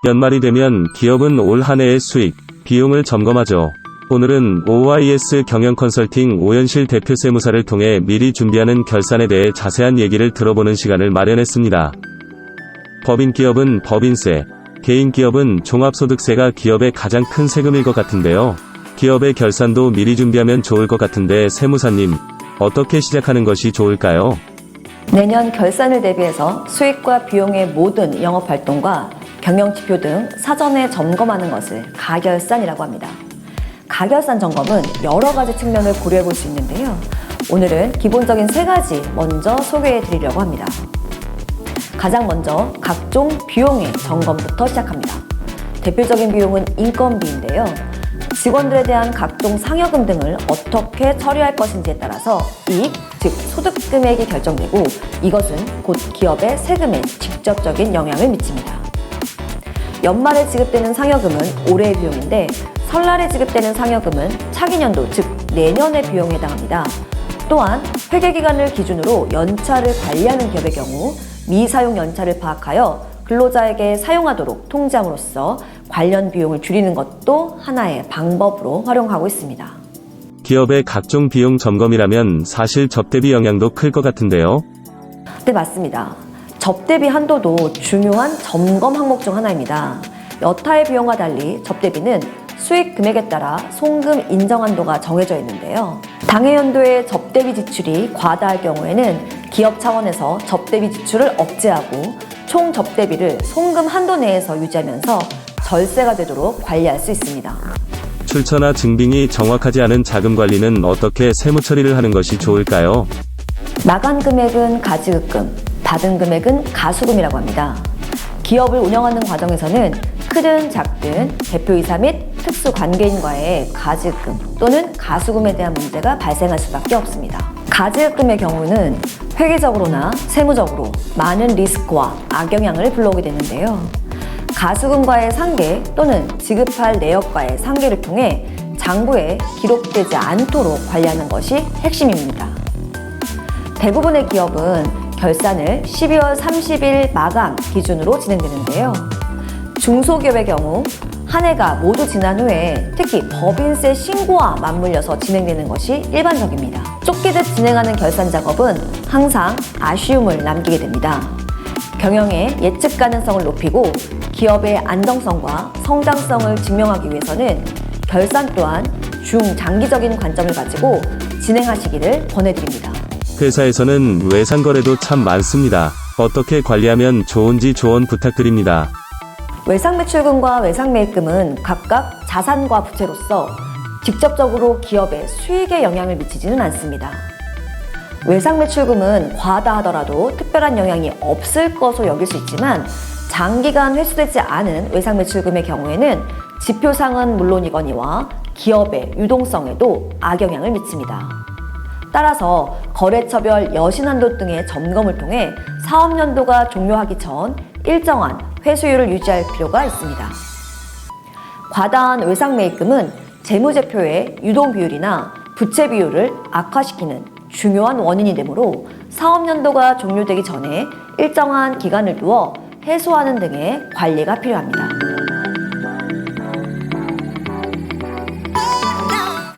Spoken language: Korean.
연말이 되면 기업은 올 한 해의 수익, 비용을 점검하죠. 오늘은 OIS 경영컨설팅 오연실 대표 세무사를 통해 미리 준비하는 결산에 대해 자세한 얘기를 들어보는 시간을 마련했습니다. 법인기업은 법인세, 개인기업은 종합소득세가 기업의 가장 큰 세금일 것 같은데요. 기업의 결산도 미리 준비하면 좋을 것 같은데 세무사님, 어떻게 시작하는 것이 좋을까요? 내년 결산을 대비해서 수익과 비용의 모든 영업활동과 경영지표 등 사전에 점검하는 것을 가결산이라고 합니다. 가결산 점검은 여러 가지 측면을 고려해 볼 수 있는데요. 오늘은 기본적인 3가지 먼저 소개해 드리려고 합니다. 가장 먼저 각종 비용의 점검부터 시작합니다. 대표적인 비용은 인건비인데요. 직원들에 대한 각종 상여금 등을 어떻게 처리할 것인지에 따라서 이익, 즉 소득 금액이 결정되고 이것은 곧 기업의 세금에 직접적인 영향을 미칩니다. 연말에 지급되는 상여금은 올해의 비용인데 설날에 지급되는 상여금은 차기 년도, 즉 내년의 비용에 해당합니다. 또한 회계기간을 기준으로 연차를 관리하는 기업의 경우 미사용 연차를 파악하여 근로자에게 사용하도록 통지함으로써 관련 비용을 줄이는 것도 하나의 방법으로 활용하고 있습니다. 기업의 각종 비용 점검이라면 사실 접대비 영향도 클 것 같은데요. 네, 맞습니다. 접대비 한도도 중요한 점검 항목 중 하나입니다. 여타의 비용과 달리 접대비는 수익 금액에 따라 송금 인정 한도가 정해져 있는데요. 당해 연도의 접대비 지출이 과다할 경우에는 기업 차원에서 접대비 지출을 억제하고 총 접대비를 송금 한도 내에서 유지하면서 절세가 되도록 관리할 수 있습니다. 출처나 증빙이 정확하지 않은 자금 관리는 어떻게 세무 처리를 하는 것이 좋을까요? 나간 금액은 가지급금, 받은 금액은 가수금이라고 합니다. 기업을 운영하는 과정에서는 크든 작든 대표이사 및 특수관계인과의 가지급금 또는 가수금에 대한 문제가 발생할 수밖에 없습니다. 가지급금의 경우는 회계적으로나 세무적으로 많은 리스크와 악영향을 불러오게 되는데요. 가수금과의 상계 또는 지급할 내역과의 상계를 통해 장부에 기록되지 않도록 관리하는 것이 핵심입니다. 대부분의 기업은 결산을 12월 30일 마감 기준으로 진행되는데요. 중소기업의 경우 한 해가 모두 지난 후에 특히 법인세 신고와 맞물려서 진행되는 것이 일반적입니다. 쫓기듯 진행하는 결산 작업은 항상 아쉬움을 남기게 됩니다. 경영의 예측 가능성을 높이고 기업의 안정성과 성장성을 증명하기 위해서는 결산 또한 중장기적인 관점을 가지고 진행하시기를 권해드립니다. 회사에서는 외상거래도 참 많습니다. 어떻게 관리하면 좋은지 조언 부탁드립니다. 외상매출금과 외상매입금은 각각 자산과 부채로서 직접적으로 기업의 수익에 영향을 미치지는 않습니다. 외상매출금은 과다하더라도 특별한 영향이 없을 것으로 여길 수 있지만 장기간 회수되지 않은 외상매출금의 경우에는 지표상은 물론이거니와 기업의 유동성에도 악영향을 미칩니다. 따라서 거래처별 여신한도 등의 점검을 통해 사업연도가 종료하기 전 일정한 회수율을 유지할 필요가 있습니다. 과다한 외상매입금은 재무제표의 유동비율이나 부채 비율을 악화시키는 중요한 원인이 되므로 사업연도가 종료되기 전에 일정한 기간을 두어 해소하는 등의 관리가 필요합니다.